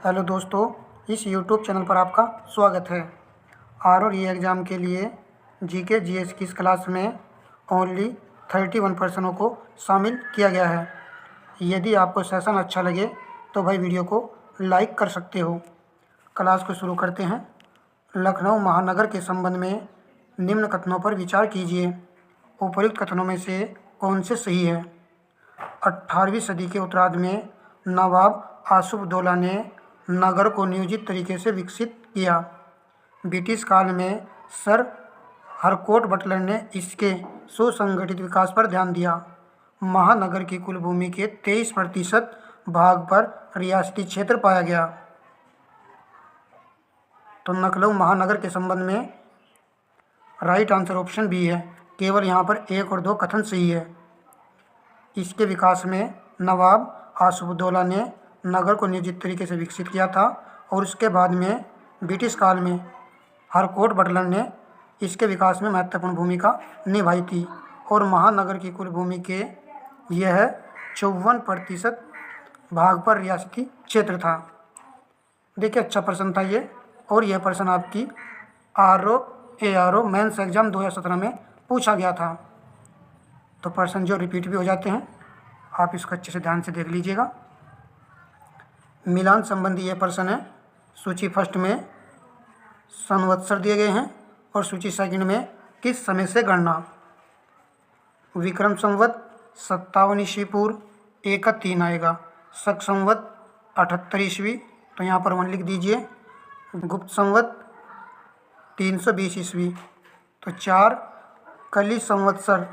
Hello दोस्तों, इस YouTube channel पर आपका स्वागत है। आर और ई एग्ज़ाम के लिए जीके जीएस की इस क्लास में ओनली 31 पर्सनों को शामिल किया गया है। यदि आपको सेशन अच्छा लगे तो भाई वीडियो को लाइक कर सकते हो। क्लास को शुरू करते हैं। लखनऊ महानगर के संबंध में निम्न कथनों पर विचार कीजिए। उपर्युक्त कथनों में से कौन से सही है? 18वीं सदी के उत्तरार्ध में नवाब आसिफउद्दौला ने नगर को नियोजित तरीके से विकसित किया। ब्रिटिश काल में सर हरकोट बटलर ने इसके सुसंगठित विकास पर ध्यान दिया। महानगर की कुल भूमि के 23% भाग पर रियासती क्षेत्र पाया गया। तो लखनऊ महानगर के संबंध में राइट आंसर ऑप्शन बी है। केवल यहाँ पर 1 और 2 कथन सही है। इसके विकास में नवाब आसिफउद्दौला ने नगर को नियोजित तरीके से विकसित किया था और उसके बाद में ब्रिटिश काल में हरकोट बटलर ने इसके विकास में महत्वपूर्ण भूमिका निभाई थी। और महानगर की कुल भूमि के यह 54% भाग पर रियासती क्षेत्र था। देखिए, अच्छा प्रश्न था ये। और यह प्रश्न आपकी ARO मेंस एग्जाम 2017 में पूछा गया था। तो प्रश्न जो रिपीट भी हो जाते हैं, आप इसको अच्छे से ध्यान से देख लीजिएगा। मिलान संबंधी यह प्रश्न है। सूची फर्स्ट में संवत्सर दिए गए हैं और सूची सेकंड में किस समय से गणना। विक्रम संवत 57 ईस्वी पूर्व 1 का 3 आएगा। शक संवत 78 ईस्वी, तो यहाँ पर 1 लिख दीजिए। गुप्त संवत 320 ईस्वी, तो 4। कली संवत्सर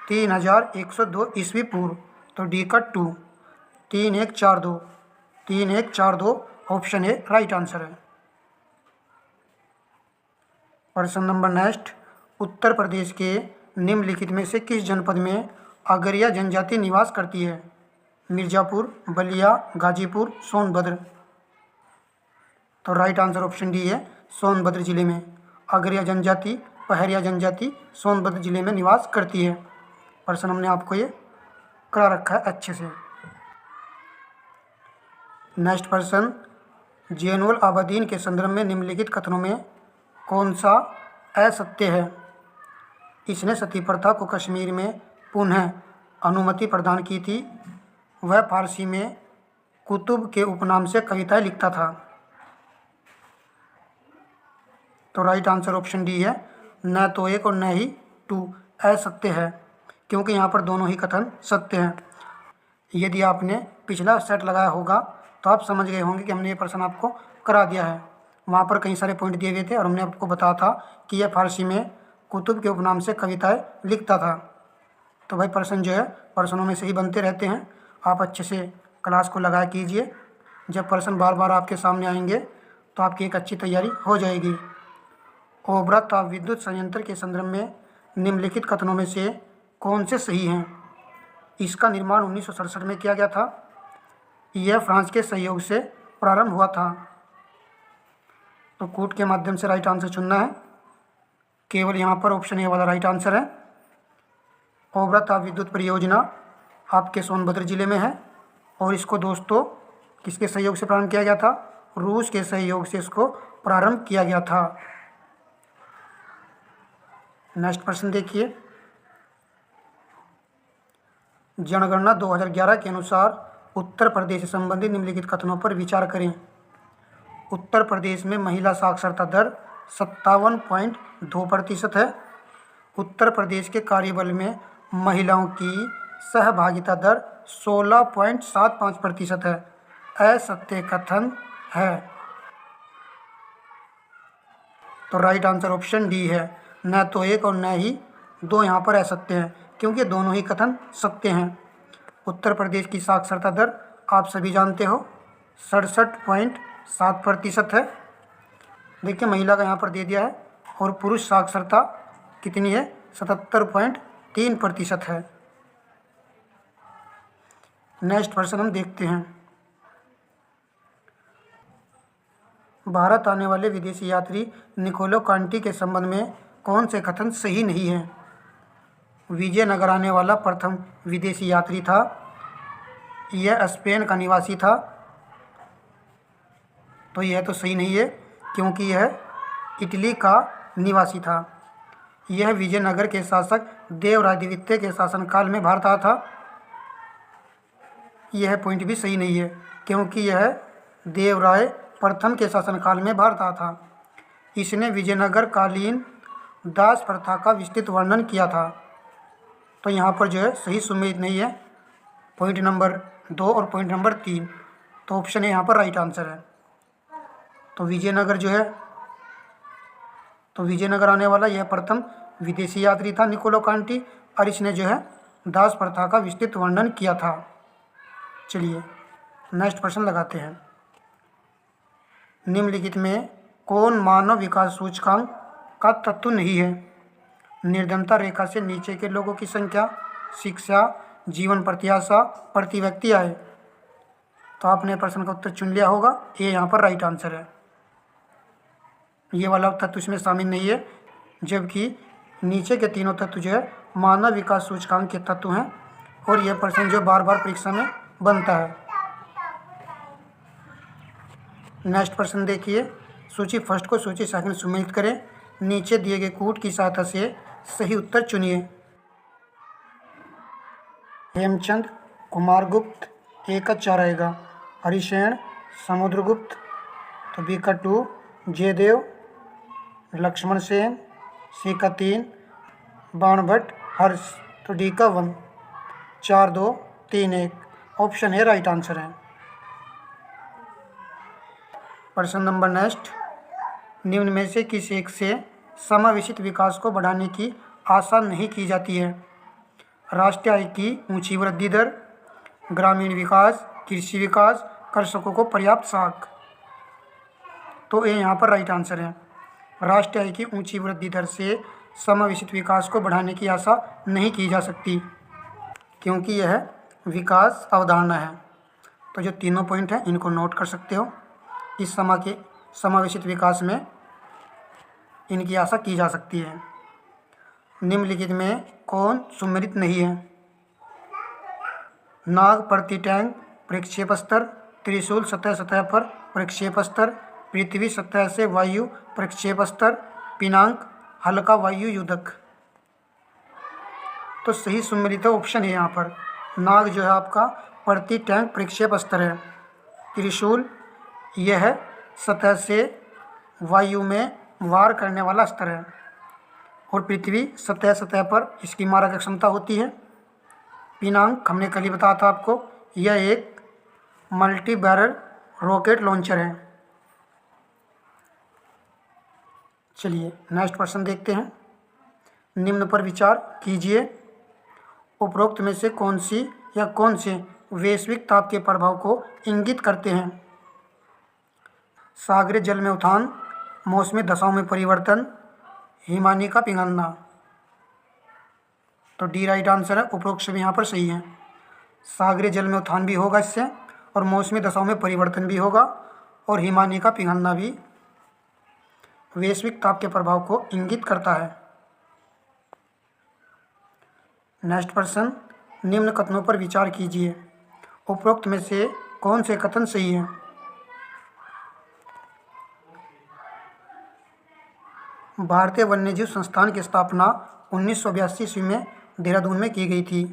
3102 ईस्वी पूर्व, तो डी का 2। 3142 ऑप्शन ए राइट आंसर है। प्रश्न नंबर नेक्स्ट। उत्तर प्रदेश के निम्नलिखित में से किस जनपद में अगरिया जनजाति निवास करती है? मिर्ज़ापुर, बलिया, गाजीपुर, सोनभद्र। तो राइट आंसर ऑप्शन डी है। सोनभद्र जिले में अगरिया जनजाति, पहरिया जनजाति सोनभद्र जिले में निवास करती है। प्रश्न हमने आपको ये करा रखा है अच्छे से। नेक्स्ट प्रश्न। जैनुल आबदीन के संदर्भ में निम्नलिखित कथनों में कौन सा असत्य है? इसने सती प्रथा को कश्मीर में पुनः अनुमति प्रदान की थी। वह फारसी में कुतुब के उपनाम से कविताएं लिखता था। तो राइट आंसर ऑप्शन डी है। न तो 1 और न ही 2 असत्य है, क्योंकि यहाँ पर दोनों ही कथन सत्य हैं। यदि आपने पिछला सेट लगाया होगा तो आप समझ गए होंगे कि हमने ये प्रश्न आपको करा दिया है। वहाँ पर कई सारे पॉइंट दिए हुए थे और हमने आपको बताया था कि यह फारसी में कुतुब के उपनाम से कविताएं लिखता था। तो भाई प्रश्न जो है प्रश्नों में से ही बनते रहते हैं। आप अच्छे से क्लास को लगाया कीजिए। जब प्रश्न बार बार आपके सामने आएंगे तो आपकी एक अच्छी तैयारी हो जाएगी। ओबरा ताप विद्युत संयंत्र के संदर्भ में निम्नलिखित कथनों में से कौन से सही हैं? इसका निर्माण 1967 में किया गया था। यह फ्रांस के सहयोग से प्रारंभ हुआ था। तो कूट के माध्यम से राइट आंसर चुनना है। केवल यहाँ पर ऑप्शन ए वाला राइट आंसर है। ओबरा ताप विद्युत परियोजना आपके सोनभद्र जिले में है और इसको दोस्तों किसके सहयोग से प्रारंभ किया गया था? रूस के सहयोग से इसको प्रारंभ किया गया था। नेक्स्ट प्रश्न देखिए। जनगणना 2011 के अनुसार उत्तर प्रदेश से संबंधित निम्नलिखित कथनों पर विचार करें। उत्तर प्रदेश में महिला साक्षरता दर 57.2% है। उत्तर प्रदेश के कार्यबल में महिलाओं की सहभागिता दर 16.75% है। असत्य कथन है। तो राइट आंसर ऑप्शन डी है। न तो 1 और न ही 2 यहाँ पर असत्य हैं, क्योंकि दोनों ही कथन सत्य हैं। उत्तर प्रदेश की साक्षरता दर आप सभी जानते हो 67.7% है। देखिए, महिला का यहाँ पर दे दिया है और पुरुष साक्षरता कितनी है? 77.3% है। नेक्स्ट प्रश्न हम देखते हैं। भारत आने वाले विदेशी यात्री निकोलो कांटी के संबंध में कौन से कथन सही नहीं है? विजयनगर आने वाला प्रथम विदेशी यात्री था। यह स्पेन का निवासी था। तो यह तो सही नहीं है, क्योंकि यह इटली का निवासी था। यह विजयनगर के शासक देवराय द्वितीय के शासनकाल में भारत आया था। यह पॉइंट भी सही नहीं है, क्योंकि यह देवराय प्रथम के शासनकाल में भारत आया था। इसने विजयनगर कालीन दास प्रथा का विस्तृत वर्णन किया था। तो यहाँ पर जो है सही सुमेलित नहीं है, पॉइंट नंबर 2 और पॉइंट नंबर 3। तो ऑप्शन है यहाँ पर राइट आंसर है। तो विजयनगर आने वाला यह प्रथम विदेशी यात्री था निकोलो कांटी, और इसने जो है दास प्रथा का विस्तृत वर्णन किया था। चलिए नेक्स्ट प्रश्न लगाते हैं। निम्नलिखित में कौन मानव विकास सूचकांक का तत्व नहीं है? निर्धनता रेखा से नीचे के लोगों की संख्या, शिक्षा, जीवन प्रत्याशा, प्रति व्यक्ति आय। तो आपने प्रश्न का उत्तर चुन लिया होगा, ये यहाँ पर राइट आंसर है। ये वाला तत्व इसमें शामिल नहीं है, जबकि नीचे के तीनों तत्व जो है मानव विकास सूचकांक के तत्व हैं, और यह प्रश्न जो बार बार परीक्षा में बनता है। नेक्स्ट प्रश्न देखिए, सूची फर्स्ट को सूची सेकंड सम्मिलित करें। नीचे दिए गए कूट की सहायता से सही उत्तर चुनिए। हेमचंद, कुमारगुप्त, ए का 4 आएगा। हरिसेन, समुद्रगुप्त, तो बी का 2। जयदेव, लक्ष्मण सेन, सी का 3। बाणभट्ट, हर्ष, तो डी का 1। 4, 2, 3, 1 ऑप्शन है राइट आंसर है। प्रश्न नंबर नेक्स्ट, निम्न में से किस एक से समावेशित विकास को बढ़ाने की आशा नहीं की जाती है? राष्ट्रीय आय की ऊंची वृद्धि दर, ग्रामीण विकास, कृषि विकास, कृषकों को पर्याप्त साख। तो ये यहाँ पर राइट आंसर है। राष्ट्रीय आय की ऊंची वृद्धि दर से समावेशित विकास को बढ़ाने की आशा नहीं की जा सकती, क्योंकि यह विकास अवधारणा है। तो जो तीनों पॉइंट हैं इनको नोट कर सकते हो। इस समावेशित विकास में इनकी आशा की जा सकती है। निम्नलिखित में कौन सुमेलित नहीं है? नाग प्रति टैंक प्रक्षेप स्तर, त्रिशूल सतह पर प्रक्षेप स्तर, पृथ्वी सतह से वायु प्रक्षेप स्तर, पिनाक हल्का वायु युद्धक। तो सही सुमेलित ऑप्शन है यहाँ पर। नाग जो है आपका प्रति टैंक प्रक्षेप स्तर है। त्रिशूल यह सतह से वायु में वार करने वाला स्तर है, और पृथ्वी सतह पर इसकी मारक क्षमता होती है। पिनाक हमने कल ही बताया था आपको, यह एक मल्टी बैरल रॉकेट लॉन्चर है। चलिए नेक्स्ट प्रश्न देखते हैं। निम्न पर विचार कीजिए। उपरोक्त में से कौन सी या कौन से वैश्विक ताप के प्रभाव को इंगित करते हैं? सागरीय जल में उठान, मौसमी दशाओं में परिवर्तन, हिमानी का पिघलना। तो डी राइट आंसर है। उपरोक्त सभी यहाँ पर सही है। सागरीय जल में उठान भी होगा इससे, और मौसमी दशाओं में परिवर्तन भी होगा, और हिमानी का पिघलना भी वैश्विक ताप के प्रभाव को इंगित करता है। नेक्स्ट प्रश्न, निम्न कथनों पर विचार कीजिए। उपरोक्त में से कौन से कथन सही हैं? भारतीय वन्यजीव संस्थान की स्थापना 1982 ईस्वी में देहरादून में की गई थी।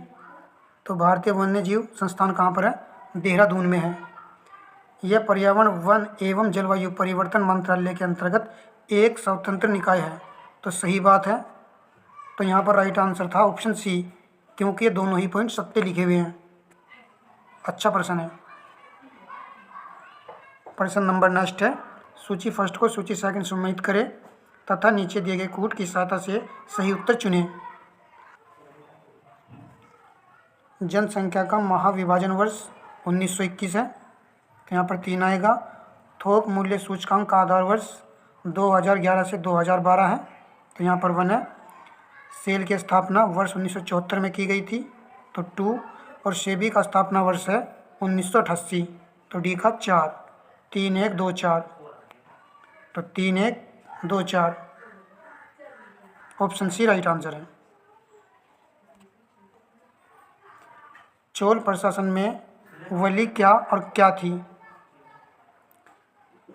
तो भारतीय वन्यजीव संस्थान कहाँ पर है? देहरादून में है। यह पर्यावरण, वन एवं जलवायु परिवर्तन मंत्रालय के अंतर्गत एक स्वतंत्र निकाय है। तो सही बात है। तो यहाँ पर राइट आंसर था ऑप्शन सी, क्योंकि ये दोनों ही पॉइंट सत्य लिखे हुए हैं। अच्छा प्रश्न है। प्रश्न नंबर नेक्स्ट है, सूची फर्स्ट को सूची सेकंड सम्मिलित करें तथा नीचे दिए गए कूट की सहायता से सही उत्तर चुनें। जनसंख्या का महाविभाजन वर्ष 1921 है, तो यहाँ पर 3 आएगा। थोक मूल्य सूचकांक का आधार वर्ष 2011 से 2012 है, तो यहाँ पर 1 है। सेल की स्थापना वर्ष 1974 में की गई थी, तो 2। और सेबी का स्थापना वर्ष है 1988, तो डी का 4। 3, 1, 2, 4, तो 3, 1, 2, 4 ऑप्शन सी राइट आंसर है। चोल प्रशासन में वली क्या और क्या थी?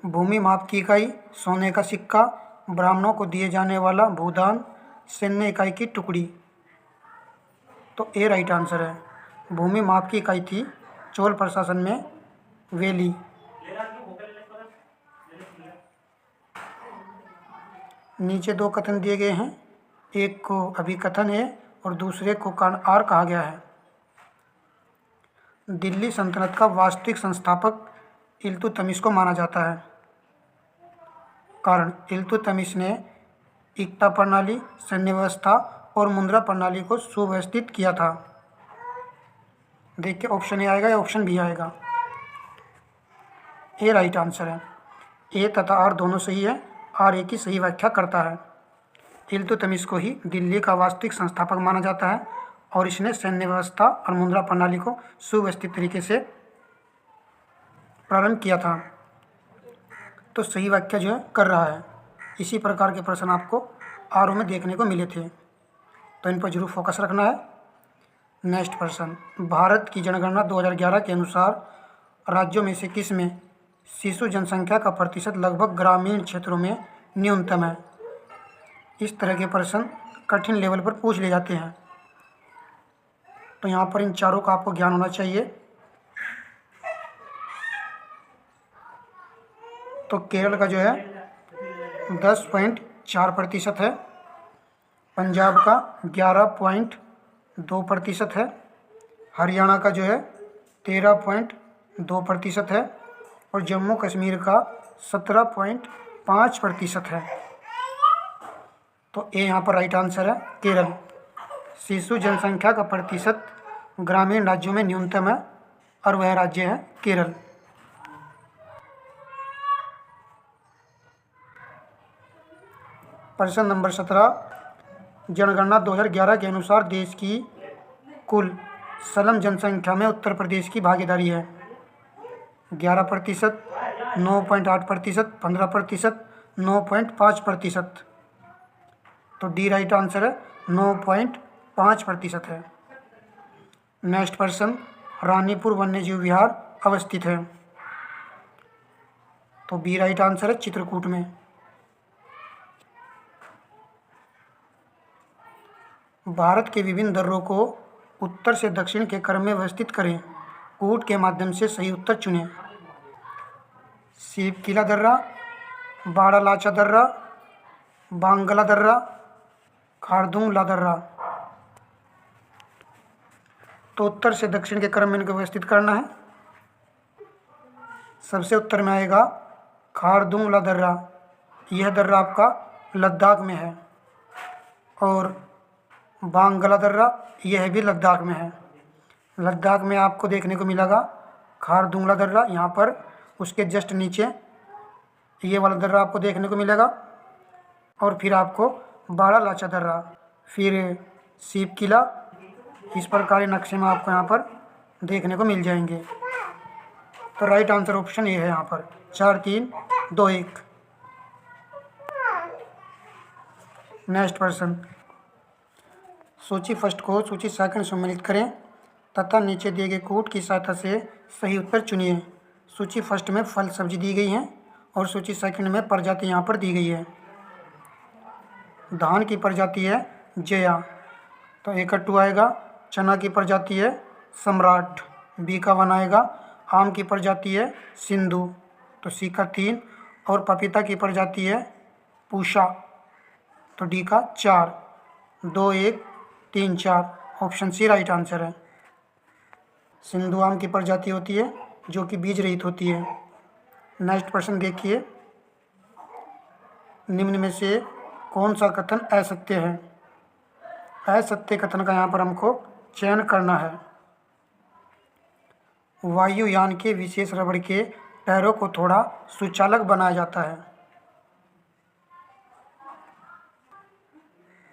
भूमि माप की इकाई सोने का सिक्का, ब्राह्मणों को दिए जाने वाला भूदान, सैन्य इकाई की टुकड़ी। तो ए राइट आंसर है। भूमि माप की इकाई थी चोल प्रशासन में वेली। नीचे दो कथन दिए गए हैं, एक को अभिकथन है और दूसरे को कारण आर कहा गया है। दिल्ली सल्तनत का वास्तविक संस्थापक इल्तुतमिश को माना जाता है। कारण इल्तुतमिश ने एकता प्रणाली, सैन्य व्यवस्था और मुद्रा प्रणाली को सुव्यवस्थित किया था। देखिए ऑप्शन ए आएगा या ऑप्शन बी आएगा। ए राइट आंसर है। ए तथा आर दोनों सही है। आर ए की सही व्याख्या करता है। इल्तुतमिश को ही दिल्ली का वास्तविक संस्थापक माना जाता है और इसने सैन्य व्यवस्था और मुद्रा प्रणाली को सुव्यवस्थित तरीके से प्रारंभ किया था। तो सही व्याख्या जो है कर रहा है। इसी प्रकार के प्रश्न आपको आर में देखने को मिले थे, तो इन पर जरूर फोकस रखना है। नेक्स्ट प्रश्न, भारत की जनगणना 2011 के अनुसार राज्यों में से किस में शिशु जनसंख्या का प्रतिशत लगभग ग्रामीण क्षेत्रों में न्यूनतम है? इस तरह के प्रश्न कठिन लेवल पर पूछ ले जाते हैं, तो यहाँ पर इन चारों का आपको ज्ञान होना चाहिए। तो केरल का जो है 10.4% है, पंजाब का 11.2% है, हरियाणा का जो है 13.2% है और जम्मू कश्मीर का 17.5% है। तो ए यहाँ पर राइट आंसर है केरल। शिशु जनसंख्या का प्रतिशत ग्रामीण राज्यों में न्यूनतम है और वह राज्य है केरल। प्रश्न नंबर 17, जनगणना 2011 के अनुसार देश की कुल सलम जनसंख्या में उत्तर प्रदेश की भागीदारी है 11%, 9.8%, 15%, 9.5%। तो डी राइट आंसर है, 9.5% है। नेक्स्ट प्रश्न, रानीपुर वन्यजीव विहार अवस्थित है? तो बी राइट आंसर है, चित्रकूट में। भारत के विभिन्न दर्रों को उत्तर से दक्षिण के क्रम में व्यवस्थित करें। कूट के माध्यम से सही उत्तर चुनें। सीप किला दर्रा, बाड़ा लाचा दर्रा, बांगला दर्रा, खारदुंगला दर्रा। तो उत्तर से दक्षिण के क्रम में इनको व्यवस्थित करना है। सबसे उत्तर में आएगा खारदुंगला दर्रा। यह दर्रा आपका लद्दाख में है। और बांगला दर्रा यह भी लद्दाख में है। लद्दाख में आपको देखने को मिलेगा खारदुंगला दर्रा, यहाँ पर उसके जस्ट नीचे ये वाला दर्रा आपको देखने को मिलेगा। और फिर आपको बाड़ा लाचा दर्रा, फिर सीप किला, इस प्रकार के नक्शे में आपको यहाँ पर देखने को मिल जाएंगे। तो राइट आंसर ऑप्शन ए है यहाँ पर। 4, 3, 2, 1। नेक्स्ट प्रश्न, सूची फर्स्ट को सूची सेकंड सम्मिलित करें तथा नीचे दिए गए कूट की सहायता से सही उत्तर चुनिए। सूची फर्स्ट में फल सब्जी दी गई हैं और सूची सेकंड में प्रजाति यहाँ पर दी गई है। धान की प्रजाति है जया, तो ए का 2 आएगा। चना की प्रजाति है सम्राट, बी का 1 आएगा। आम की प्रजाति है सिंधु, तो सी का 3। और पपीता की प्रजाति है पूषा, तो डी का 4। 2, 1, 3, 4। ऑप्शन सी राइट आंसर है। सिंधु आम की प्रजाति होती है जो कि बीज रहित होती है। नेक्स्ट प्रश्न देखिए, निम्न में से कौन सा कथन असत्य है? असत्य कथन का यहाँ पर हमको चयन करना है। वायुयान के विशेष रबड़ के टायरों को थोड़ा सुचालक बनाया जाता है।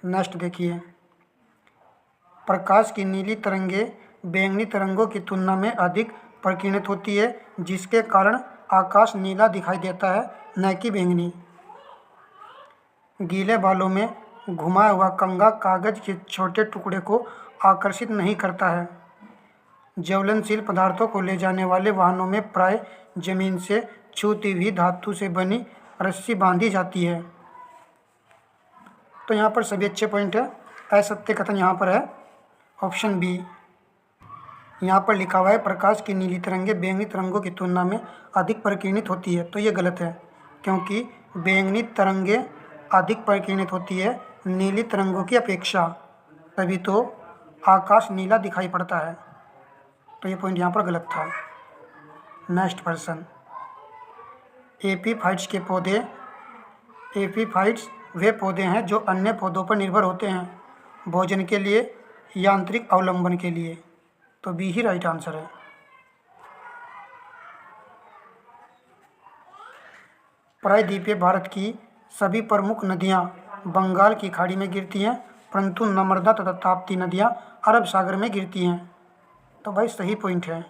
नेक्स्ट देखिए, प्रकाश की नीली तरंगें बैंगनी तरंगों की तुलना में अधिक प्रकीर्णित होती है, जिसके कारण आकाश नीला दिखाई देता है, न कि बैंगनी। गीले बालों में घुमाया हुआ कंघा कागज के छोटे टुकड़े को आकर्षित नहीं करता है। ज्वलनशील पदार्थों को ले जाने वाले वाहनों में प्राय जमीन से छूती हुई धातु से बनी रस्सी बांधी जाती है। तो यहाँ पर सभी अच्छे पॉइंट है। असत्य कथन यहाँ पर है ऑप्शन बी। यहाँ पर लिखा हुआ है प्रकाश की नीली तरंगें बैंगनी तरंगों की तुलना में अधिक परिकीर्णित होती है। तो ये गलत है, क्योंकि बैंगनी तरंगें अधिक परिकीर्णित होती है नीली तरंगों की अपेक्षा, तभी तो आकाश नीला दिखाई पड़ता है। तो ये पॉइंट यहाँ पर गलत था। नेक्स्ट प्रश्न, एपीफाइट्स के पौधे, एपीफाइट्स वे पौधे हैं जो अन्य पौधों पर निर्भर होते हैं भोजन के लिए, यांत्रिक अवलंबन के लिए। तो बी ही राइट आंसर है। प्रायद्वीपीय भारत की सभी प्रमुख नदियां बंगाल की खाड़ी में गिरती हैं, परंतु नर्मदा तथा ताप्ती नदियां अरब सागर में गिरती हैं। तो भाई सही पॉइंट है,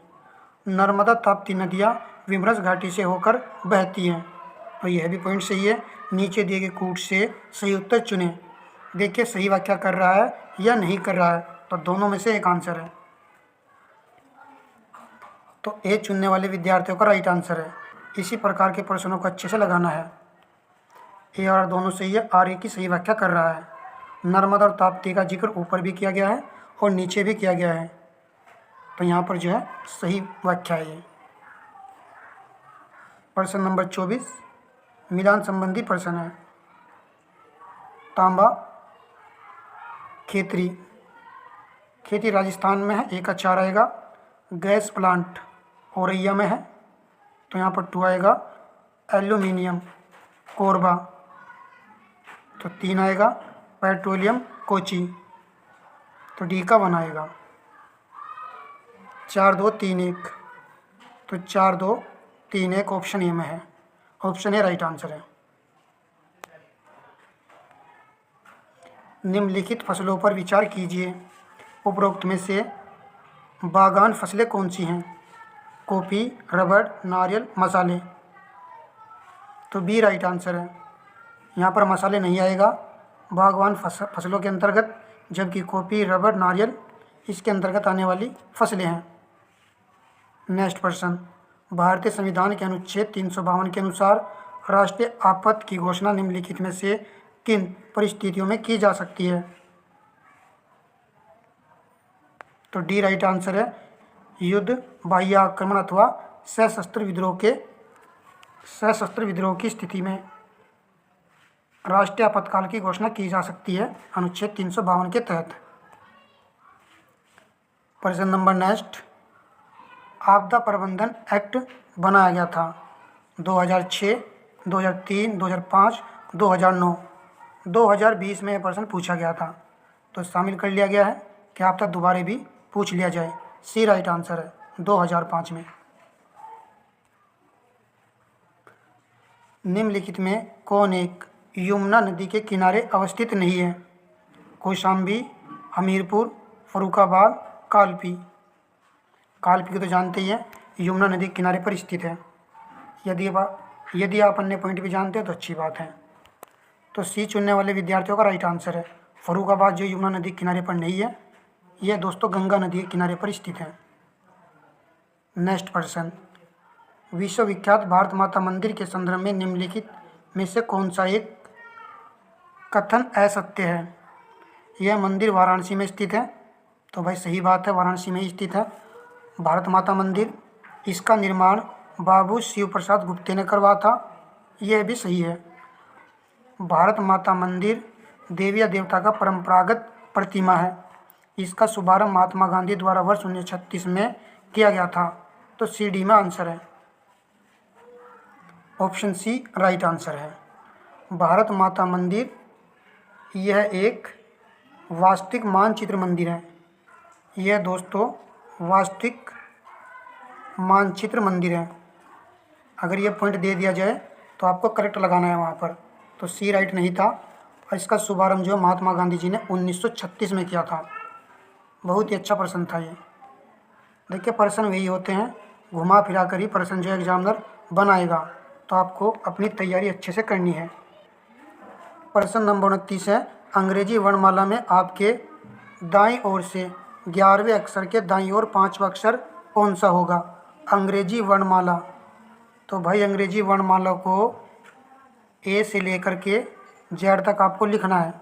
नर्मदा ताप्ती नदियां विमरस घाटी से होकर बहती हैं। तो यह भी पॉइंट सही है। नीचे दिए गए कूट से सही उत्तर चुनें। देखिए सही वाक्य कर रहा है या नहीं कर रहा है, तो दोनों में से एक आंसर है। तो ए चुनने वाले विद्यार्थियों का राइट आंसर है। इसी प्रकार के प्रश्नों को अच्छे से लगाना है। ए और दोनों सही है, आर ए की सही व्याख्या कर रहा है। नर्मदा और ताप्ती का जिक्र ऊपर भी किया गया है और नीचे भी किया गया है। तो यहाँ पर जो है सही व्याख्या है ये। प्रश्न नंबर 24 मिलान संबंधी प्रश्न है। तांबा खेती, खेती राजस्थान में है, एक अच्छा आएगा। गैस प्लांट औरैया में है, तो यहाँ पर 2 आएगा। एल्यूमिनियम कोरबा, तो 3 आएगा। पेट्रोलियम कोची, तो डी का 1 आएगा। 4 2 3 1, तो 4 2 3 1 ऑप्शन ए में है। ऑप्शन ए राइट आंसर है। निम्नलिखित फसलों पर विचार कीजिए। उपरोक्त में से बागान फसलें कौन सी हैं? कॉफ़ी, रबड़, नारियल, मसाले। तो बी राइट आंसर है। यहाँ पर मसाले नहीं आएगा बागवान फसलों के अंतर्गत, जबकि कॉफ़ी, रबड़, नारियल इसके अंतर्गत आने वाली फसलें हैं। नेक्स्ट प्रश्न, भारतीय संविधान के अनुच्छेद 352 के अनुसार राष्ट्रीय आपात की घोषणा निम्नलिखित में से किन परिस्थितियों में की जा सकती है? तो डी राइट आंसर है। युद्ध, बाह्य आक्रमण अथवा सशस्त्र विद्रोह की स्थिति में राष्ट्रीय आपातकाल की घोषणा की जा सकती है अनुच्छेद 352 के तहत। प्रश्न नंबर नेक्स्ट, आपदा प्रबंधन एक्ट बनाया गया था 2006, 2003, 2005, 2009, 2020 में यह प्रश्न पूछा गया था, तो शामिल कर लिया गया है कि आपदा दोबारा भी पूछ लिया जाए। सी राइट आंसर है 2005 में। निम्नलिखित में कौन एक यमुना नदी के किनारे अवस्थित नहीं है? कौशाम्बी, हमीरपुर, फर्रुखाबाद, कालपी। कालपी को तो जानते ही हैं, यमुना नदी के किनारे पर स्थित है। यदि आप अन्य पॉइंट भी जानते हैं तो अच्छी बात है। तो सी चुनने वाले विद्यार्थियों का राइट आंसर है। फर्रुखाबाद जो यमुना नदी के किनारे पर नहीं है, यह दोस्तों गंगा नदी के किनारे पर स्थित है। नेक्स्ट प्रश्न, विश्वविख्यात भारत माता मंदिर के संदर्भ में निम्नलिखित में से कौन सा एक कथन असत्य है? यह मंदिर वाराणसी में स्थित है। तो भाई सही बात है, वाराणसी में स्थित है भारत माता मंदिर। इसका निर्माण बाबू शिव प्रसाद गुप्ते ने करवाया था, यह भी सही है। भारत माता मंदिर देवी या देवता का परंपरागत प्रतिमा है। इसका शुभारंभ महात्मा गांधी द्वारा वर्ष 1936 में किया गया था। तो सी डी में आंसर है। ऑप्शन सी राइट आंसर है। भारत माता मंदिर यह एक वास्तविक मानचित्र मंदिर है। यह दोस्तों वास्तविक मानचित्र मंदिर है। अगर ये पॉइंट दे दिया जाए तो आपको करेक्ट लगाना है वहाँ पर। तो सी राइट नहीं था, और इसका शुभारंभ जो महात्मा गांधी जी ने 1936 में किया था। बहुत ही अच्छा प्रश्न था ये। देखिए प्रश्न वही होते हैं, घुमा फिरा कर ही प्रश्न जो एग्जामिनर बनाएगा, तो आपको अपनी तैयारी अच्छे से करनी है। प्रश्न नंबर 29 है, अंग्रेजी वर्णमाला में आपके दाईं ओर से 11वें अक्षर के दाईं ओर 5वां अक्षर कौन सा होगा? अंग्रेजी वर्णमाला। तो भाई अंग्रेजी वर्णमाला को ए से लेकर के जेड तक आपको लिखना है।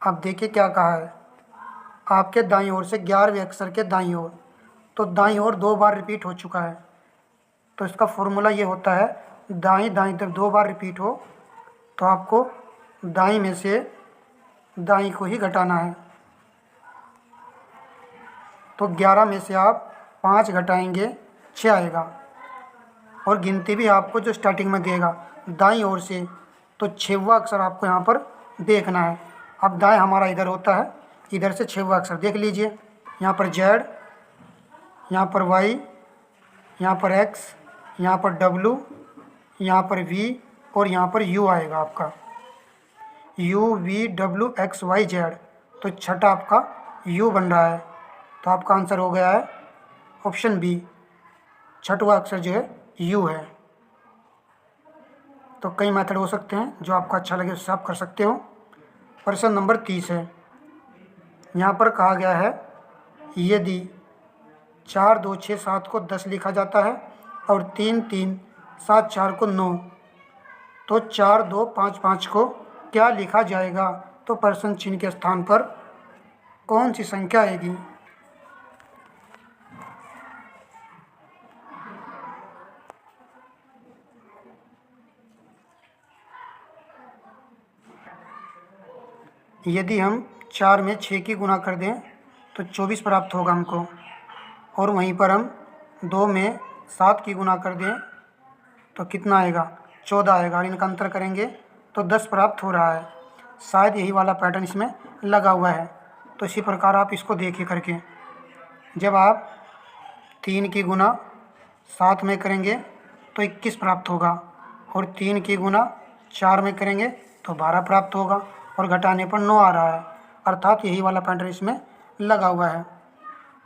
अब देखिए क्या कहा है, आपके दाईं ओर से 11वें अक्षर के दाईं ओर, तो दाईं ओर 2 बार रिपीट हो चुका है। तो इसका फॉर्मूला ये होता है, दाईं दाईं जब 2 बार रिपीट हो तो आपको दाईं में से दाईं को ही घटाना है। तो 11 में से आप 5 घटाएंगे 6 आएगा, और गिनती भी आपको जो स्टार्टिंग में देगा दाईं ओर से, तो 6वां अक्षर आपको यहाँ पर देखना है। अब दाएं हमारा इधर होता है, इधर से 6वां अक्षर देख लीजिए। यहाँ पर जेड, यहाँ पर वाई, यहाँ पर एक्स, यहाँ पर डब्लू, यहाँ पर वी और यहाँ पर यू आएगा आपका, U V W X Y Z. तो छठा आपका यू बन रहा है। तो आपका आंसर हो गया है ऑप्शन बी, छठवां अक्षर जो है यू है। तो कई मेथड हो सकते हैं, जो आपको अच्छा लगे उससे आप कर सकते हो। प्रश्न नंबर 30 है। यहाँ पर कहा गया है, यदि 4 2 6 7 को 10 लिखा जाता है और 3 3 7 4 को 9, तो 4 2 5 5 को क्या लिखा जाएगा? तो प्रश्न चिन्ह के स्थान पर कौन सी संख्या आएगी? यदि हम 4 में 6 की गुणा कर दें तो 24 प्राप्त होगा हमको, और वहीं पर हम 2 में 7 की गुणा कर दें तो कितना आएगा? 14 आएगा, और इनका अंतर करेंगे तो 10 प्राप्त हो रहा है। शायद यही वाला पैटर्न इसमें लगा हुआ है। तो इसी प्रकार आप इसको देखिए करके, जब आप 3 की गुणा 7 में करेंगे तो 21 प्राप्त होगा, और 3 की गुणा 4 में करेंगे तो 12 प्राप्त होगा, और घटाने पर 9 आ रहा है। अर्थात यही वाला पैटर्न इसमें लगा हुआ है।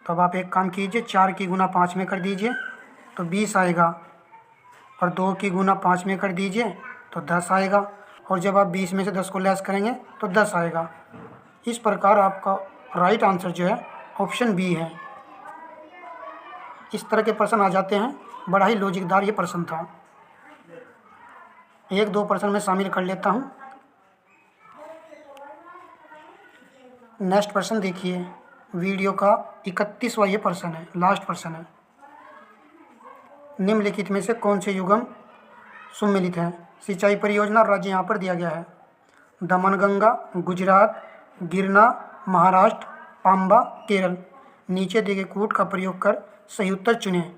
तो अब आप एक काम कीजिए, 4 की गुणा 5 में कर दीजिए तो 20 आएगा, और 2 की गुणा 5 में कर दीजिए तो 10 आएगा, और जब आप 20 में से 10 को लेस करेंगे तो 10 आएगा। इस प्रकार आपका राइट आंसर जो है ऑप्शन बी है। इस तरह के प्रश्न आ जाते हैं, बड़ा ही लॉजिकदार ये प्रश्न था। 1-2 प्रश्न में शामिल कर लेता हूँ। नेक्स्ट प्रश्न देखिए, वीडियो का 31वां ये प्रश्न है, लास्ट प्रश्न है। निम्नलिखित में से कौन से युगम सुमेलित हैं? सिंचाई परियोजना राज्य यहाँ पर दिया गया है, दमनगंगा, गुजरात, गिरना, महाराष्ट्र, पाम्बा, केरल। नीचे दिए गए कूट का प्रयोग कर सही उत्तर चुनें।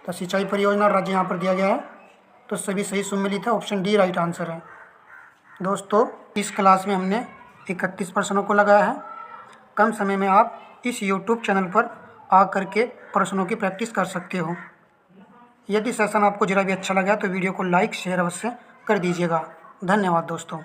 तो सिंचाई परियोजना राज्य यहाँ पर दिया गया है, तो सभी सही सुमेलित है, ऑप्शन डी राइट आंसर है। दोस्तों, इस क्लास में हमने 31 प्रश्नों को लगाया है। कम समय में आप इस YouTube चैनल पर आकर के प्रश्नों की प्रैक्टिस कर सकते हो। यदि सेशन आपको जरा भी अच्छा लगा तो वीडियो को लाइक शेयर अवश्य कर दीजिएगा। धन्यवाद दोस्तों।